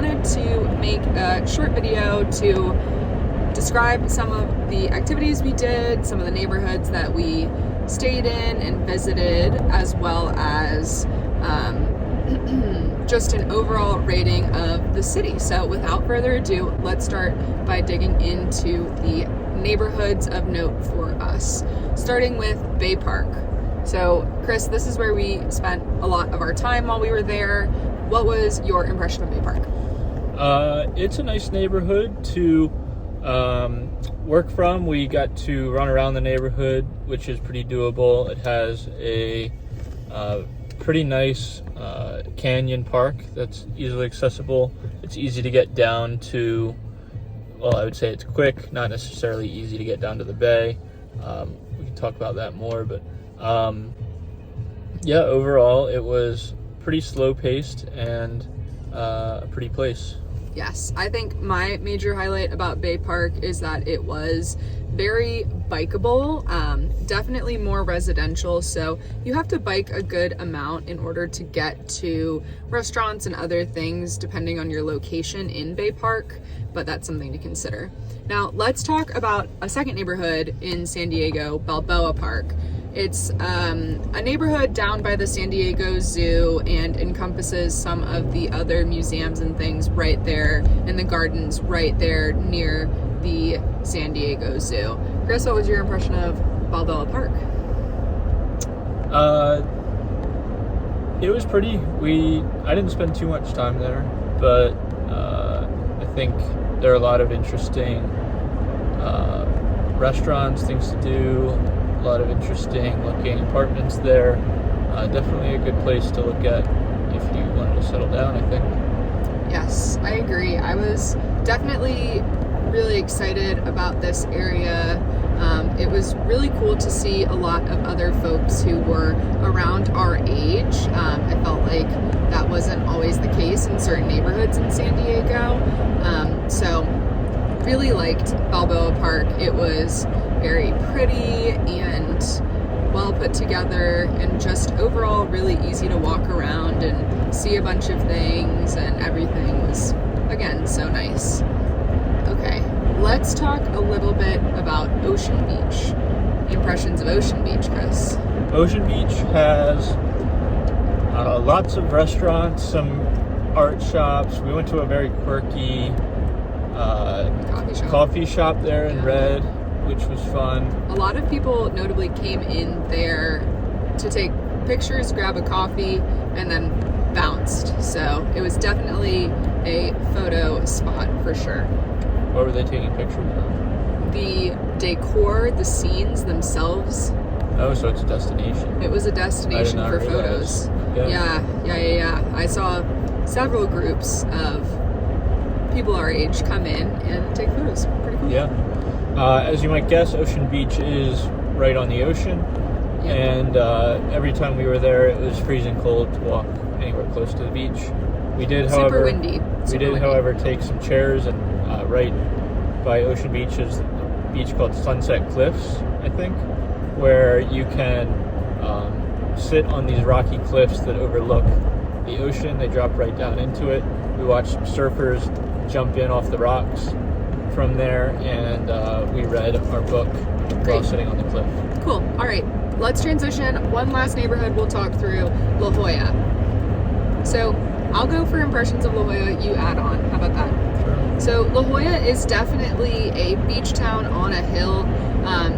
wanted to make a short video to describe some of the activities we did, some of the neighborhoods that we stayed in and visited, as well as just an overall rating of the city. So without further ado, let's start by digging into the neighborhoods of note for us, starting with Bay Park. So Chris, this is where we spent a lot of our time while we were there. What was your impression of Bay Park? It's a nice neighborhood to work from. We got to run around the neighborhood, which is pretty doable. It has a pretty nice canyon park that's easily accessible. It's easy to get down to, well, I would say it's quick, not necessarily easy to get down to the bay. We can talk about that more, but yeah, overall it was pretty slow paced and a pretty place. Yes, I think my major highlight about Bay Park is that it was very bikeable, definitely more residential, so you have to bike a good amount in order to get to restaurants and other things depending on your location in Bay Park, but that's something to consider. Now let's talk about a second neighborhood in San Diego, Balboa Park. It's a neighborhood down by the San Diego Zoo and encompasses some of the other museums and things right there, and the gardens right there near the San Diego Zoo. Chris, what was your impression of Balboa Park? It was pretty. I didn't spend too much time there, but I think there are a lot of interesting restaurants, things to do, a lot of interesting looking apartments there. Definitely a good place to look at if you wanted to settle down, I think. Yes, I agree. I was definitely really excited about this area. It was really cool to see a lot of other folks who were around our age. I felt like that wasn't always the case in certain neighborhoods in San Diego. So really liked Balboa Park. It was very pretty and well put together, and just overall really easy to walk around and see a bunch of things, and everything was, again, so nice. Okay, let's talk a little bit about Ocean Beach. Impressions of Ocean Beach, Chris? Ocean Beach has lots of restaurants, some art shops. We went to a very quirky coffee shop there in Red, which was fun. A lot of people notably came in there to take pictures, grab a coffee, and then bounced. So it was definitely a photo spot for sure. What were they taking pictures of? The decor, the scenes themselves. Oh, so it's a destination. It was a destination for photos. Yeah. I saw several groups of people our age come in and take photos. Pretty cool. Yeah. As you might guess, Ocean Beach is right on the ocean. Yep. And every time we were there, it was freezing cold to walk anywhere close to the beach. We did, Super windy. However, take some chairs, and right by Ocean Beach is a beach called Sunset Cliffs, I think, where you can sit on these rocky cliffs that overlook the ocean. They drop right down into it. We watched some surfers jump in off the rocks from there, and we read our book while sitting on the cliff. Cool. All right, let's transition. One last neighborhood we'll talk through, La Jolla. So I'll go for impressions of La Jolla, you add on. How about that? Sure. So La Jolla is definitely a beach town on a hill,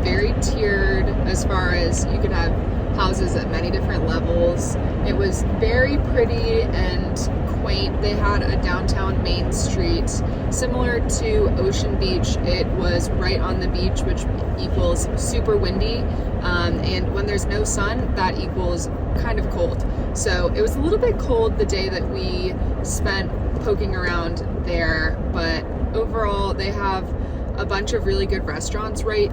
very tiered as far as you could have houses at many different levels. It was very pretty and quaint. They had a downtown main street similar to Ocean Beach. It was right on the beach, which equals super windy, and when there's no sun, that equals kind of cold. So it was a little bit cold the day that we spent poking around there, but overall they have a bunch of really good restaurants right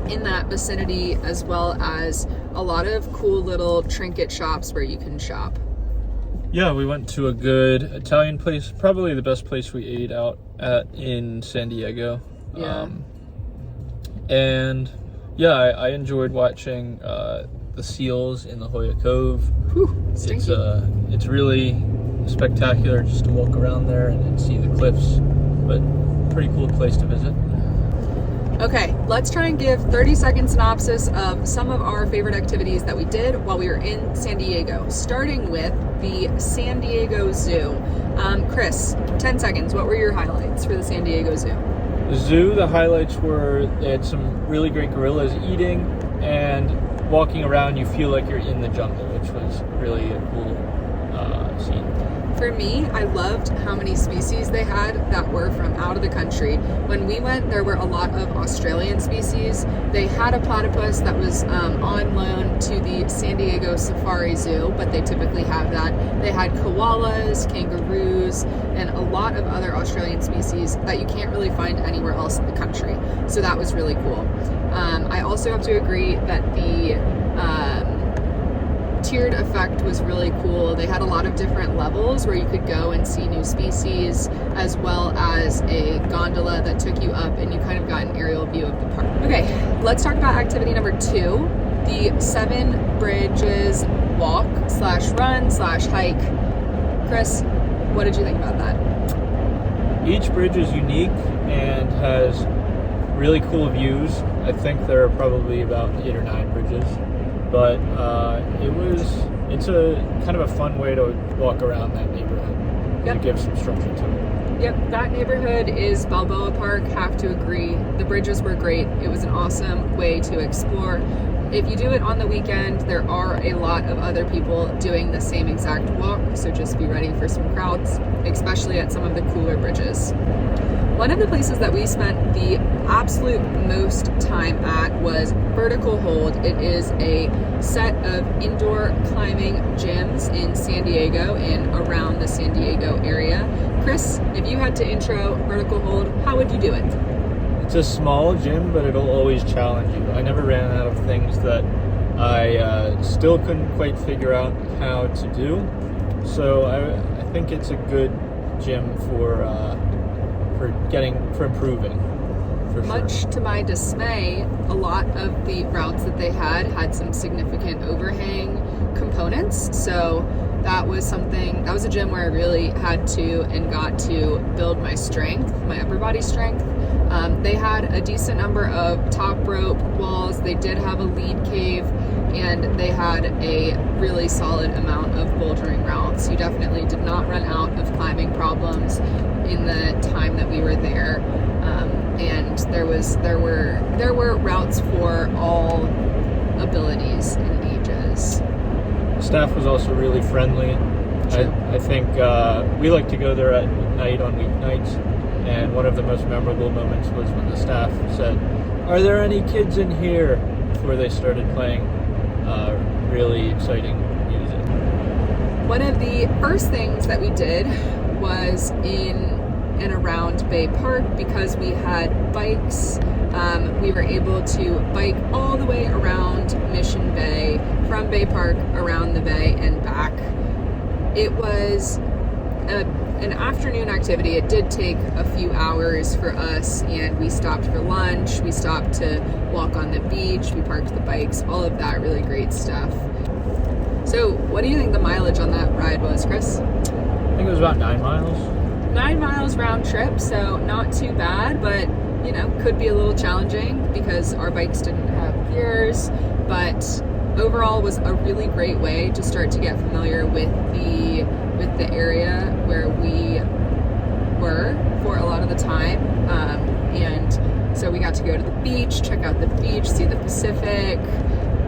in that vicinity, as well as a lot of cool little trinket shops where you can shop. Yeah, we went to a good Italian place, probably the best place we ate out at in San Diego. Yeah. And yeah, I enjoyed watching the seals in La Jolla Cove. Whew, stinky. It's really spectacular just to walk around there and see the cliffs, but pretty cool place to visit. Okay, let's try and give 30-second synopsis of some of our favorite activities that we did while we were in San Diego, starting with the San Diego Zoo. Chris, 10 seconds, what were your highlights for the San Diego Zoo? The zoo, the highlights were they had some really great gorillas eating, and walking around you feel like you're in the jungle, which was really a cool scene. For me, I loved how many species they had that were from out of the country. When we went, there were a lot of Australian species. They had a platypus that was on loan to the San Diego Safari Zoo, but they typically have that. They had koalas, kangaroos, and a lot of other Australian species that you can't really find anywhere else in the country. So that was really cool. I also have to agree that the tiered effect was really cool. They had a lot of different levels where you could go and see new species, as well as a gondola that took you up and you kind of got an aerial view of the park. Okay, let's talk about activity number 2, the 7 Bridges walk/run/hike. Chris, what did you think about that? Each bridge is unique and has really cool views. I think there are probably about 8 or 9 bridges. But it's a kind of a fun way to walk around that neighborhood. Yep. It gives some structure to it. Yep, that neighborhood is Balboa Park, have to agree. The bridges were great. It was an awesome way to explore. If you do it on the weekend, there are a lot of other people doing the same exact walk, so just be ready for some crowds, especially at some of the cooler bridges. One of the places that we spent the absolute most time at was Vertical Hold. It is a set of indoor climbing gyms in San Diego and around the San Diego area. Chris, if you had to intro Vertical Hold, how would you do it? It's a small gym, but it'll always challenge you. I never ran out of things that I still couldn't quite figure out how to do. So I think it's a good gym for improving. Much to my dismay, a lot of the routes that they had some significant overhang components. So that was a gym where I really had to and got to build my strength, my upper body strength. They had a decent number of top rope walls. They did have a lead cave, and they had a really solid amount of bouldering routes. You definitely did not run out of climbing problems in the time that we were there. And there were routes for all abilities and ages. Staff was also really friendly. I think we like to go there at night on weeknights, and one of the most memorable moments was when the staff said, "Are there any kids in here?" before they started playing really exciting music. One of the first things that we did was in and around Bay Park, because we had bikes. We were able to bike all the way around Mission Bay, from Bay Park around the bay and back. It was an afternoon activity. It did take a few hours for us, and we stopped for lunch, we stopped to walk on the beach, we parked the bikes, all of that really great stuff. So what do you think the mileage on that ride was, Chris? I think it was about 9 miles. 9 miles round trip, so not too bad, but could be a little challenging because our bikes didn't have gears, but overall was a really great way to start to get familiar with the area where we were for a lot of the time. And so we got to go to the beach, check out the beach, see the Pacific.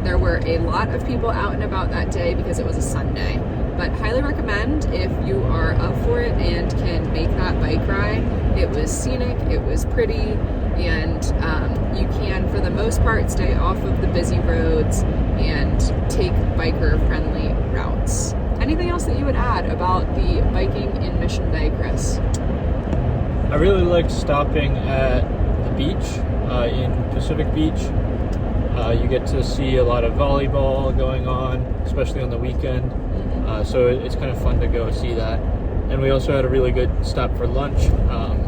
There were a lot of people out and about that day because it was a Sunday. But highly recommend if you are up for it and can make that bike ride. It was scenic, it was pretty, and you can, for the most part, stay off of the busy roads and take biker-friendly routes. Anything else that you would add about the biking in Mission Bay, Chris? I really liked stopping at the beach, in Pacific Beach. You get to see a lot of volleyball going on, especially on the weekend. So it's kind of fun to go see that. And we also had a really good stop for lunch on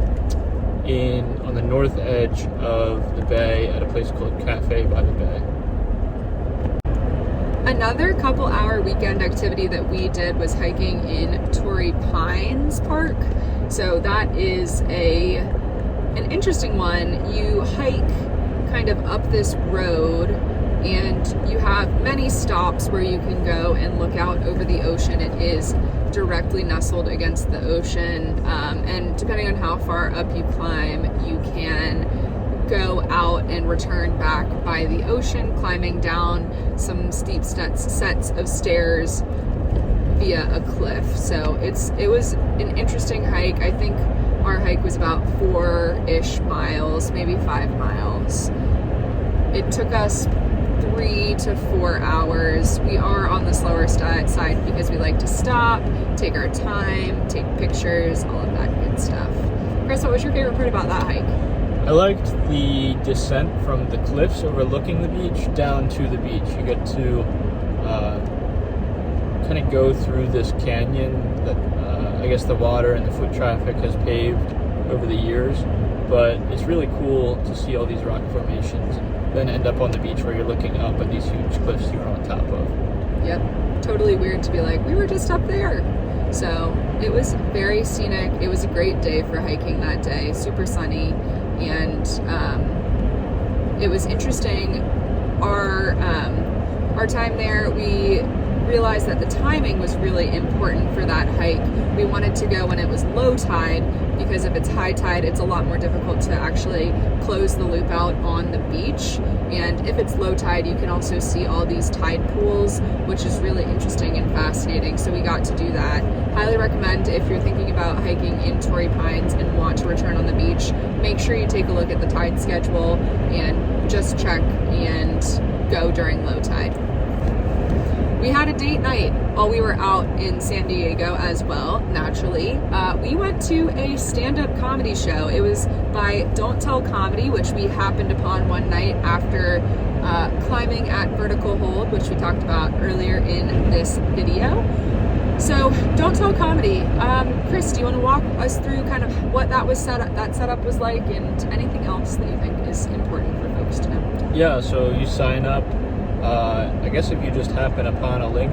the north edge of the bay at a place called Cafe by the Bay. Another couple-hour weekend activity that we did was hiking in Torrey Pines Park. So that is an interesting one. You hike kind of up this road, and you have many stops where you can go and look out over the ocean. It is directly nestled against the ocean, and depending on how far up you climb, you can go out and return back by the ocean, climbing down some steep sets of stairs via a cliff. So it was an interesting hike. I think our hike was about 4-ish miles, maybe 5 miles. It took us 3 to 4 hours. We are on the slower side because we like to stop, take our time, take pictures, all of that good stuff. Chris, what was your favorite part about that hike? I liked the descent from the cliffs overlooking the beach down to the beach. You get to kind of go through this canyon that I guess the water and the foot traffic has paved over the years, but it's really cool to see all these rock formations and then end up on the beach where you're looking up at these huge cliffs you were on top of. Yep, totally weird to be like, we were just up there. So it was very scenic. It was a great day for hiking that day, super sunny, and it was interesting. Our time there, we realized that the timing was really important for that hike. We wanted to go when it was low tide, because if it's high tide, it's a lot more difficult to actually close the loop out on the beach. And if it's low tide, you can also see all these tide pools, which is really interesting and fascinating. So we got to do that. Highly recommend, if you're thinking about hiking in Torrey Pines and want to return on the beach, make sure you take a look at the tide schedule and just check and go during low tide. We had a date night while we were out in San Diego as well, naturally. We went to a stand-up comedy show. It was by Don't Tell Comedy, which we happened upon one night after climbing at Vertical Hold, which we talked about earlier in this video. So, Don't Tell Comedy. Chris, do you want to walk us through kind of what that setup was like, and anything else that you think is important for folks to know? Yeah, so you sign up. I guess if you just happen upon a link,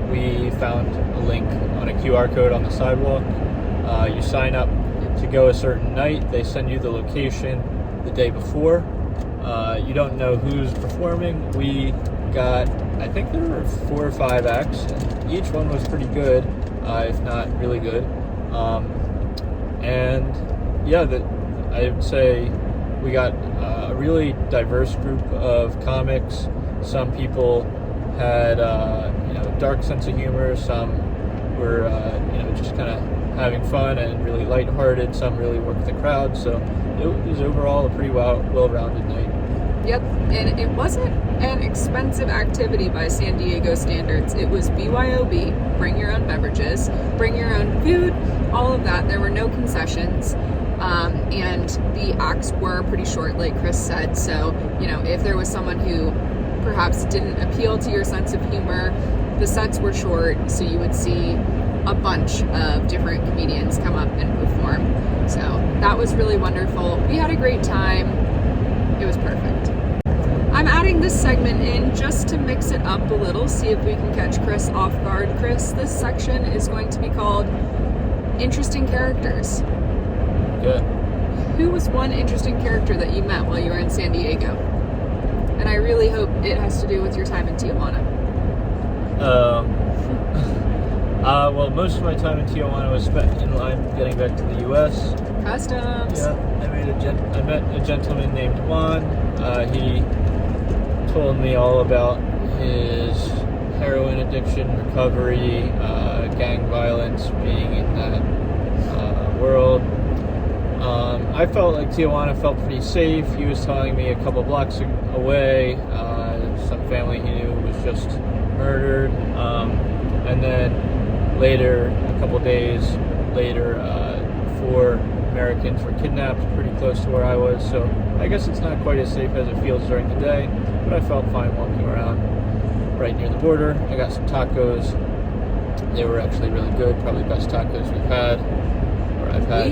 we found a link on a QR code on the sidewalk. You sign up to go a certain night. They send you the location the day before. You don't know who's performing. We got, I think there were 4 or 5 acts, and each one was pretty good, if not really good. And yeah, I would say we got a really diverse group of comics. Some people had dark sense of humor. Some were just kind of having fun and really lighthearted. Some really worked the crowd. So it was overall a pretty well-rounded night. Yep, and it wasn't an expensive activity by San Diego standards. It was BYOB, bring your own beverages, bring your own food, all of that. There were no concessions. And the acts were pretty short, like Chris said. So, if there was someone who perhaps didn't appeal to your sense of humor, the sets were short, so you would see a bunch of different comedians come up and perform. So that was really wonderful. We had a great time. It was perfect. I'm adding this segment in just to mix it up a little, see if we can catch Chris off guard. Chris, this section is going to be called Interesting Characters. Good. Who was one interesting character that you met while you were in San Diego? And I really hope it has to do with your time in Tijuana. Well, most of my time in Tijuana was spent in line getting back to the U.S. Customs. Yeah, I met a gentleman named Juan. He told me all about his heroin addiction, recovery, gang violence, being in that world. I felt like Tijuana felt pretty safe. He was telling me a couple blocks away, some family he knew was just murdered. And then later, a couple days later, 4 Americans were kidnapped pretty close to where I was. So I guess it's not quite as safe as it feels during the day, but I felt fine walking around right near the border. I got some tacos. They were actually really good, probably best tacos we've had, or I've had.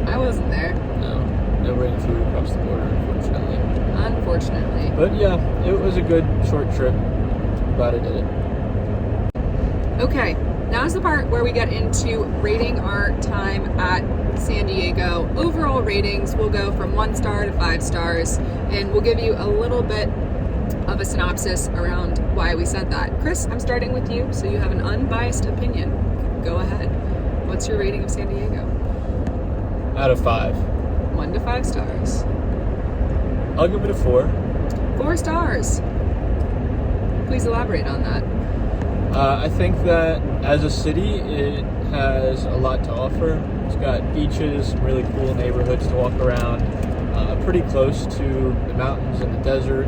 I wasn't there. No bringing food across the border, unfortunately. Unfortunately. But yeah, it was a good short trip. glad I did it. Okay, now's the part where we get into rating our time at San Diego. Overall ratings will go from 1 star to 5 stars, and we'll give you a little bit of a synopsis around why we said that. Chris, I'm starting with you, so you have an unbiased opinion. Go ahead. What's your rating of San Diego? Out of 5. 1 to 5 stars. I'll give it a 4. 4 stars. Please elaborate on that. I think that as a city, it has a lot to offer. It's got beaches, some really cool neighborhoods to walk around, pretty close to the mountains and the desert.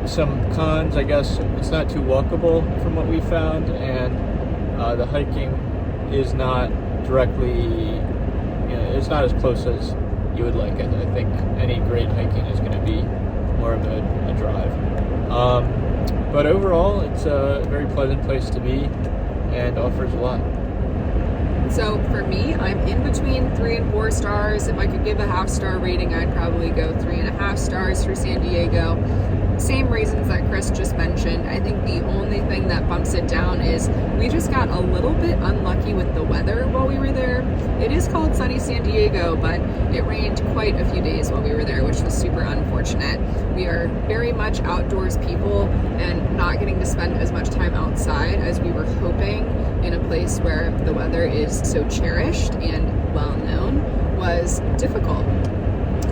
Some cons, I guess, it's not too walkable from what we found, and the hiking is not directly, it's not as close as you would like it. I think any great hiking is going to be more of a drive. But overall, it's a very pleasant place to be and offers a lot. So for me, I'm in between 3 and 4 stars. If I could give a half-star rating, I'd probably go 3.5 stars for San Diego. Same reasons that Chris just mentioned. I think the only thing that bumps it down is we just got a little bit unlucky with the weather while we were there. It is called sunny San Diego, but it rained quite a few days while we were there, which was super unfortunate. We are very much outdoors people, and not getting to spend as much time outside as we were hoping in a place where the weather is so cherished and well known was difficult.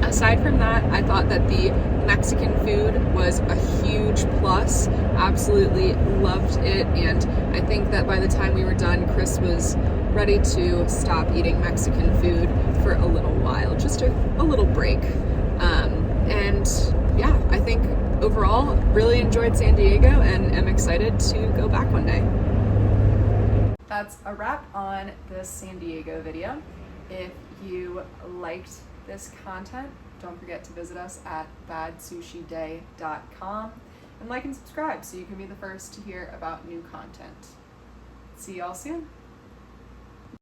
Aside from that, I thought that the Mexican food was a huge plus. Absolutely loved it, and I think that by the time we were done, Chris was ready to stop eating Mexican food for a little while, just a little break. And yeah, I think overall really enjoyed San Diego and am excited to go back one day. That's a wrap on this San Diego video. If you liked this content, don't forget to visit us at badsushiday.com and like and subscribe so you can be the first to hear about new content. See y'all soon.